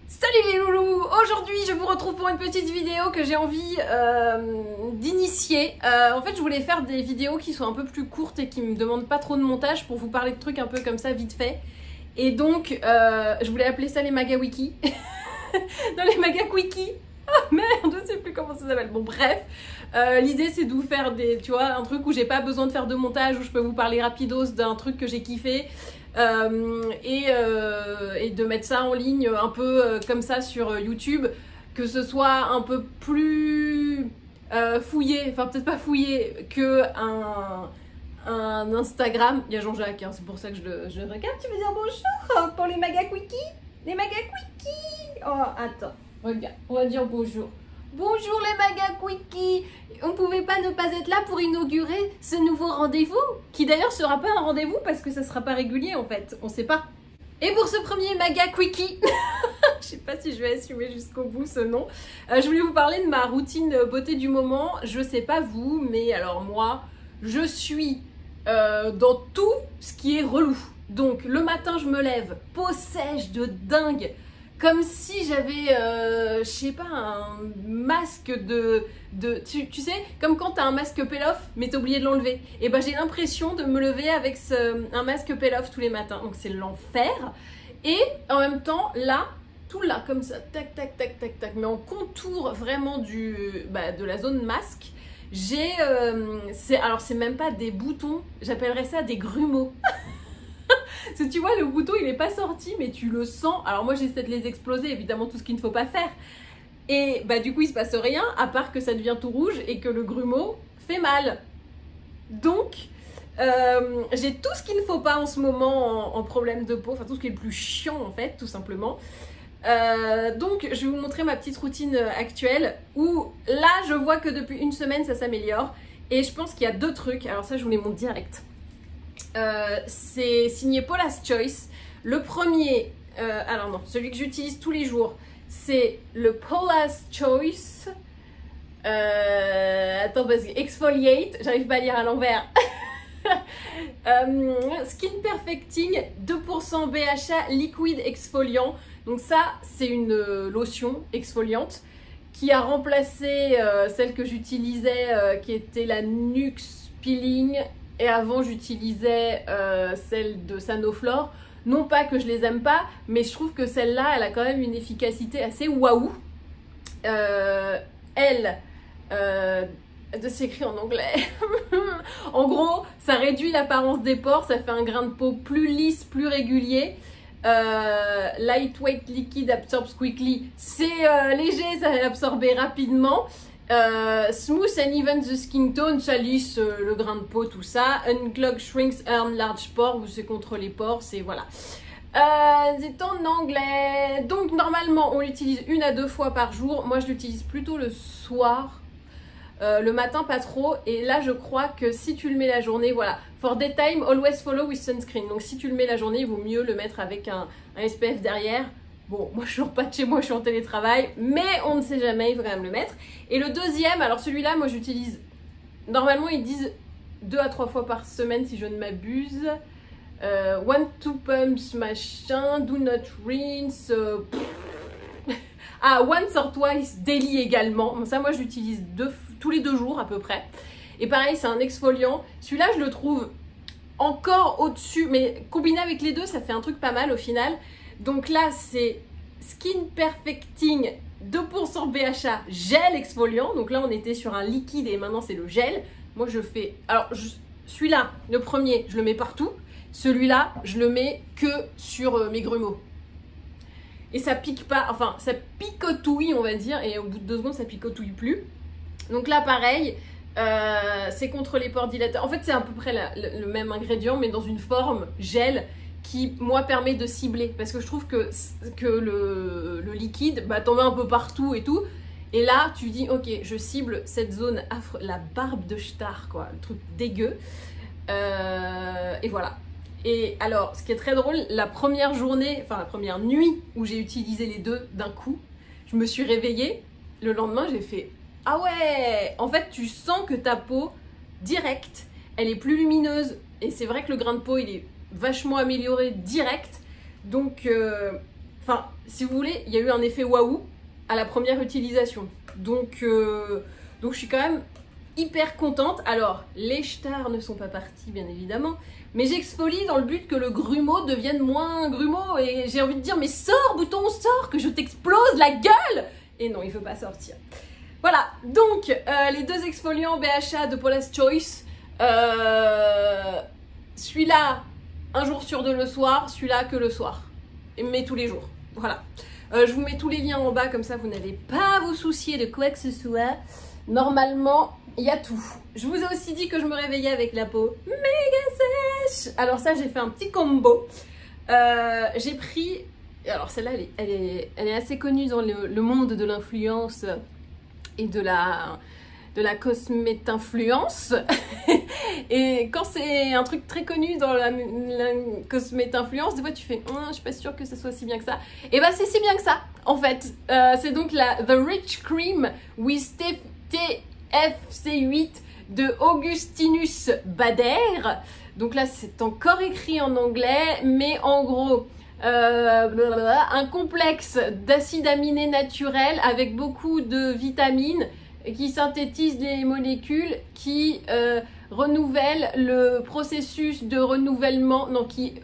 Salut les loulous! Aujourd'hui je vous retrouve pour une petite vidéo que j'ai envie d'initier. En fait je voulais faire des vidéos qui soient un peu plus courtes et qui me demandent pas trop de montage pour vous parler de trucs un peu comme ça vite fait. Et donc je voulais appeler ça les Magawiki. Dans les Magaquickies. Oh merde, je sais plus comment ça s'appelle. Bon bref, l'idée c'est de vous faire des, tu vois, un truc où j'ai pas besoin de faire de montage, où je peux vous parler rapidos d'un truc que j'ai kiffé. Et de mettre ça en ligne un peu comme ça sur YouTube, que ce soit un peu plus fouillé, enfin peut-être pas fouillé que un Instagram. Il y a Jean-Jacques, hein, c'est pour ça que je le regarde. Tu veux dire bonjour pour les Magaquickies? Les Magaquickies. Oh attends, regarde, on va dire bonjour. Bonjour les Magaquickies. On pouvait pas ne pas être là pour inaugurer ce nouveau rendez-vous, qui d'ailleurs sera pas un rendez-vous parce que ça sera pas régulier en fait, on sait pas. Et pour ce premier Magaquickie, je sais pas si je vais assumer jusqu'au bout ce nom, je voulais vous parler de ma routine beauté du moment. Je sais pas vous, mais alors moi, je suis dans tout ce qui est relou. Donc le matin je me lève, peau sèche de dingue, comme si j'avais, je sais pas, un masque tu sais, comme quand t'as un masque peel-off, mais t'as oublié de l'enlever. Et ben j'ai l'impression de me lever avec un masque peel-off tous les matins. Donc c'est l'enfer. Et en même temps, là, tout là, comme ça, tac, tac, tac, tac, tac, mais en contour vraiment de la zone masque, j'ai, alors c'est même pas des boutons, j'appellerais ça des grumeaux. Parce que tu vois, le bouton il est pas sorti, mais tu le sens. Alors moi j'essaie de les exploser, évidemment tout ce qu'il ne faut pas faire. Et bah du coup il se passe rien, à part que ça devient tout rouge et que le grumeau fait mal. Donc j'ai tout ce qu'il ne faut pas en ce moment en problème de peau, enfin tout ce qui est le plus chiant en fait, tout simplement. Donc je vais vous montrer ma petite routine actuelle, où là je vois que depuis une semaine ça s'améliore. Et je pense qu'il y a deux trucs, alors ça je vous les montre direct. C'est signé Paula's Choice. Le premier, alors non, celui que j'utilise tous les jours, c'est le Paula's Choice. Attends, parce que Exfoliate, j'arrive pas à lire à l'envers. Skin Perfecting 2% BHA liquide exfoliant. Donc ça, c'est une lotion exfoliante qui a remplacé celle que j'utilisais, qui était la Nuxe Peeling. Et avant, j'utilisais celle de Sanoflore. Non pas que je les aime pas, mais je trouve que celle-là, elle a quand même une efficacité assez waouh. C'est écrit en anglais. En gros, ça réduit l'apparence des pores, ça fait un grain de peau plus lisse, plus régulier. Lightweight liquid absorbs quickly. C'est léger, ça va absorber rapidement. Smooth and even the skin tone, ça lisse le grain de peau, tout ça. Unclog shrinks earn large pores, c'est contre les pores, c'est voilà. C'est en anglais. Donc normalement on l'utilise 1 à 2 fois par jour. Moi je l'utilise plutôt le soir. Le matin pas trop. Et là je crois que si tu le mets la journée, voilà. For daytime, always follow with sunscreen. Donc si tu le mets la journée, il vaut mieux le mettre avec un SPF derrière. Bon, moi je sors pas de chez moi, je suis en télétravail, mais on ne sait jamais, il faut quand même le mettre. Et le deuxième, alors celui-là, moi j'utilise, normalement ils disent 2 à 3 fois par semaine si je ne m'abuse. 1-2 pumps, machin, do not rinse. Once or twice daily également. Bon, ça moi je l'utilise tous les 2 jours à peu près. Et pareil, c'est un exfoliant. Celui-là je le trouve encore au-dessus, mais combiné avec les deux, ça fait un truc pas mal au final. Donc là, c'est Skin Perfecting 2% BHA gel exfoliant. Donc là, on était sur un liquide et maintenant, c'est le gel. Moi, je fais... Alors, celui-là, le premier, je le mets partout. Celui-là, je le mets que sur mes grumeaux. Et ça pique pas... Enfin, ça picotouille, on va dire. Et au bout de 2 secondes, ça picotouille plus. Donc là, pareil, c'est contre les pores dilateurs. En fait, c'est à peu près le même ingrédient, mais dans une forme gel, qui moi permet de cibler, parce que je trouve que le liquide, bah t'en mets un peu partout et tout, et là tu dis ok, je cible cette zone affreuse, la barbe de Star quoi, le truc dégueu, et voilà. Et alors ce qui est très drôle, la première journée, enfin la première nuit où j'ai utilisé les deux d'un coup, je me suis réveillée, le lendemain j'ai fait ah ouais, en fait tu sens que ta peau direct, elle est plus lumineuse, et c'est vrai que le grain de peau il est vachement amélioré direct. Donc enfin, si vous voulez, il y a eu un effet waouh à la première utilisation. Donc je suis quand même hyper contente. Alors, les stars ne sont pas partis, bien évidemment, mais j'exfolie dans le but que le grumeau devienne moins grumeau. Et j'ai envie de dire, mais sors, bouton, sors, que je t'explose la gueule! Et non, il ne veut pas sortir. Voilà, donc, les deux exfoliants BHA de Paula's Choice. Celui-là, un jour sur deux le soir, celui-là que le soir. Mais tous les jours, voilà. Je vous mets tous les liens en bas, comme ça vous n'avez pas à vous soucier de quoi que ce soit. Normalement, il y a tout. Je vous ai aussi dit que je me réveillais avec la peau méga sèche. Alors ça, j'ai fait un petit combo. J'ai pris... Alors celle-là, elle est assez connue dans le monde de l'influence et de la cosmétinfluence. Et quand c'est un truc très connu dans la cosmétinfluence, des fois tu fais je suis pas sûre que ce soit si bien que ça. Et bah c'est si bien que ça en fait. C'est donc la The Rich Cream with TFC8 de Augustinus Bader. Donc là c'est encore écrit en anglais, mais en gros un complexe d'acides aminés naturels avec beaucoup de vitamines qui synthétise les molécules qui renouvellent le processus de renouvellement, non, qui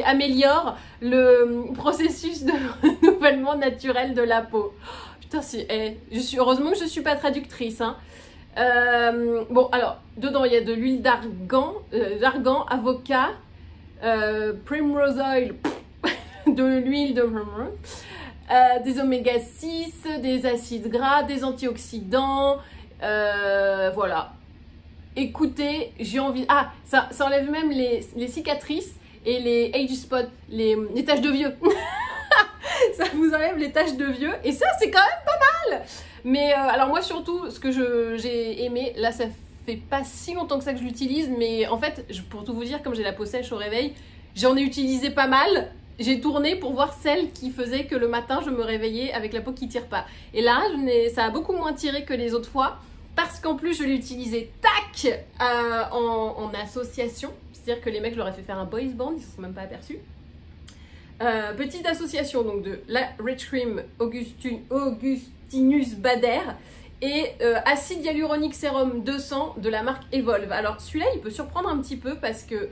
améliore le processus de renouvellement naturel de la peau. Putain, heureusement que je ne suis pas traductrice. Hein. Bon, alors, dedans, il y a de l'huile d'argan, avocat, primrose oil, de l'huile de... des oméga 6, des acides gras, des antioxydants, voilà. Écoutez, j'ai envie... Ah, ça enlève même les cicatrices et les age spots, les taches de vieux. Ça vous enlève les taches de vieux et ça, c'est quand même pas mal. Mais alors moi, surtout, ce que j'ai aimé, là, ça fait pas si longtemps que ça que je l'utilise, mais en fait, pour tout vous dire, comme j'ai la peau sèche au réveil, j'en ai utilisé pas mal. J'ai tourné pour voir celle qui faisait que le matin, je me réveillais avec la peau qui tire pas. Et là, ça a beaucoup moins tiré que les autres fois parce qu'en plus, je l'ai utilisé tac en association. C'est-à-dire que les mecs, je leur ai fait faire un boys band, ils ne se sont même pas aperçus. Petite association donc de la Rich Cream Augustinus Bader et acide hyaluronique sérum 200 de la marque Evolve. Alors celui-là, il peut surprendre un petit peu parce que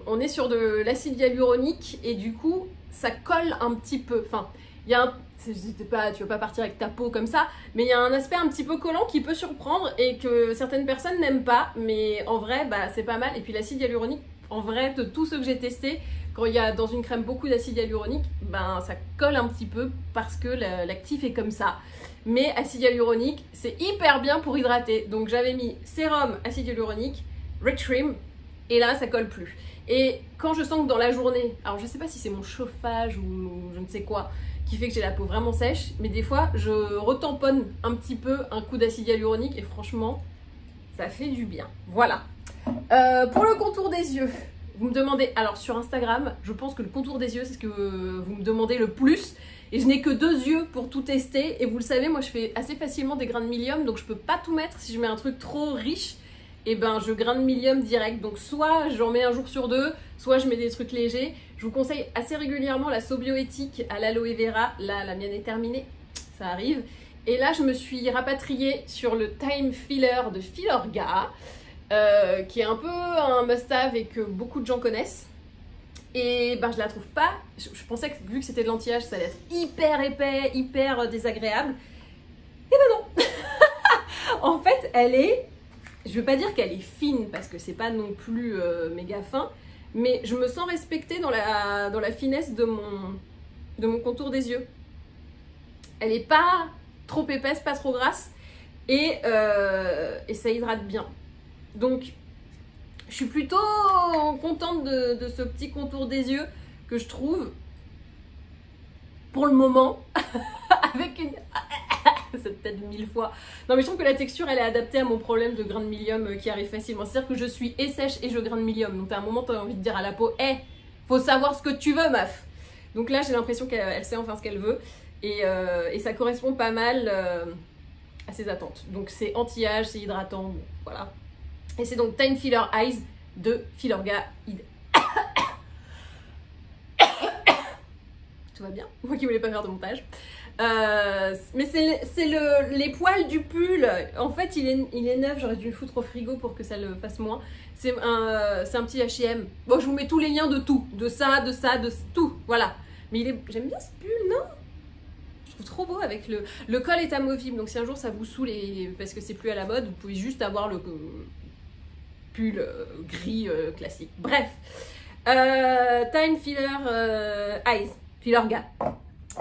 on est sur de l'acide hyaluronique et du coup ça colle un petit peu. Enfin, il y a tu vas pas partir avec ta peau comme ça, mais il y a un aspect un petit peu collant qui peut surprendre et que certaines personnes n'aiment pas, mais en vrai bah, c'est pas mal. Et puis l'acide hyaluronique, en vrai, de tous ceux que j'ai testés, quand il y a dans une crème beaucoup d'acide hyaluronique, ben ça colle un petit peu parce que l'actif est comme ça. Mais acide hyaluronique, c'est hyper bien pour hydrater. Donc j'avais mis sérum, acide hyaluronique, Rich Cream, et là ça colle plus. Et quand je sens que dans la journée, alors je sais pas si c'est mon chauffage ou je ne sais quoi qui fait que j'ai la peau vraiment sèche, mais des fois je retamponne un petit peu un coup d'acide hyaluronique et franchement ça fait du bien. Voilà. Pour le contour des yeux, vous me demandez, alors sur Instagram, je pense que le contour des yeux c'est ce que vous me demandez le plus. Et je n'ai que 2 yeux pour tout tester. Et vous le savez, moi je fais assez facilement des grains de milium, donc je peux pas tout mettre. Si je mets un truc trop riche, et ben je grain de milium direct. Donc soit j'en mets un jour sur 2, soit je mets des trucs légers. Je vous conseille assez régulièrement la Sobioéthique à l'aloe vera. Là, la mienne est terminée, ça arrive. Et là, je me suis rapatriée sur le Time Filler de Filorga, qui est un peu un must-have et que beaucoup de gens connaissent. Et ben je la trouve pas, je pensais que vu que c'était de l'anti-âge ça allait être hyper épais, hyper désagréable. Et ben non. En fait elle est, je veux pas dire qu'elle est fine parce que c'est pas non plus méga fin, mais je me sens respectée dans la finesse de mon contour des yeux. Elle est pas trop épaisse, pas trop grasse et ça hydrate bien. Donc je suis plutôt contente de ce petit contour des yeux que je trouve, pour le moment, avec une... cette tête 1000 fois. Non mais je trouve que la texture elle est adaptée à mon problème de grain de milium qui arrive facilement. C'est-à-dire que je suis et sèche et je grain de milium. Donc à un moment tu as envie de dire à la peau, faut savoir ce que tu veux meuf. Donc là j'ai l'impression qu'elle sait enfin ce qu'elle veut. Et ça correspond pas mal à ses attentes. Donc c'est anti-âge, c'est hydratant, bon, voilà. Et c'est donc Time Filler Eyes de Filorga. Je tout va bien. Moi qui voulais pas faire de montage. Mais c'est les poils du pull. En fait, il est neuf. J'aurais dû le foutre au frigo pour que ça le fasse moins. C'est un petit H&M. Bon, je vous mets tous les liens de tout. De ça, de tout. Voilà. Mais j'aime bien ce pull, non? Je trouve trop beau avec le col est amovible. Donc si un jour ça vous saoule parce que c'est plus à la mode, vous pouvez juste avoir le pull gris classique. Bref. Time Filler Eyes. Filler Gars.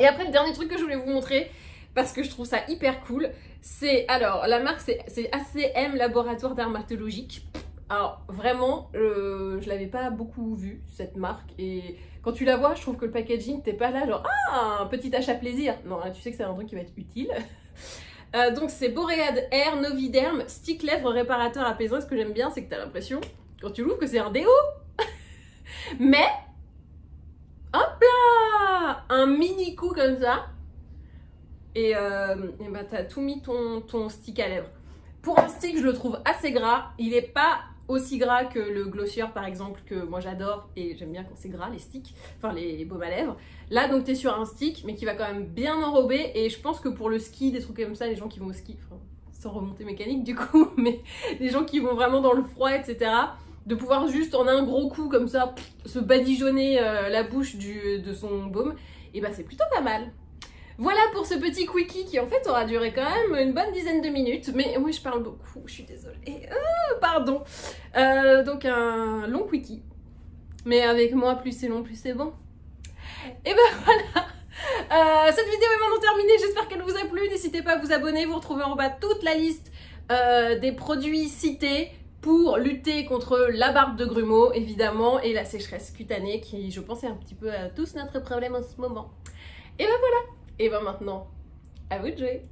Et après, le dernier truc que je voulais vous montrer, parce que je trouve ça hyper cool, c'est, alors, la marque, c'est ACM Laboratoire Dermatologique. Alors, vraiment, je l'avais pas beaucoup vue, cette marque, et quand tu la vois, je trouve que le packaging, t'es pas là, genre, ah, un petit achat plaisir. Non, là, tu sais que c'est un truc qui va être utile. Donc, c'est Boréade Air Noviderm Stick Lèvres Réparateur Apaisant. Et ce que j'aime bien, c'est que t'as l'impression, quand tu l'ouvres, que c'est un déo. Mais, hop là, un mini coup comme ça, et bah t'as tout mis ton stick à lèvres. Pour un stick, je le trouve assez gras. Il est pas aussi gras que le Glossier par exemple, que moi j'adore, et j'aime bien quand c'est gras les sticks, enfin les baumes à lèvres. Là donc t'es sur un stick, mais qui va quand même bien enrober, et je pense que pour le ski, des trucs comme ça, les gens qui vont au ski, enfin, sans remontée mécanique du coup, mais les gens qui vont vraiment dans le froid, etc., de pouvoir juste en un gros coup comme ça se badigeonner la bouche de son baume, et bah c'est plutôt pas mal. Voilà pour ce petit quickie qui en fait aura duré quand même une bonne dizaine de minutes, mais moi je parle beaucoup, je suis désolée, pardon. Donc un long quickie, mais avec moi plus c'est long plus c'est bon. Et ben voilà, cette vidéo est maintenant terminée, j'espère qu'elle vous a plu, n'hésitez pas à vous abonner, vous retrouvez en bas toute la liste des produits cités pour lutter contre la barbe de grumeaux, évidemment, et la sécheresse cutanée, qui, je pense, est un petit peu tous notre problème en ce moment. Et ben voilà, et ben maintenant, à vous de jouer.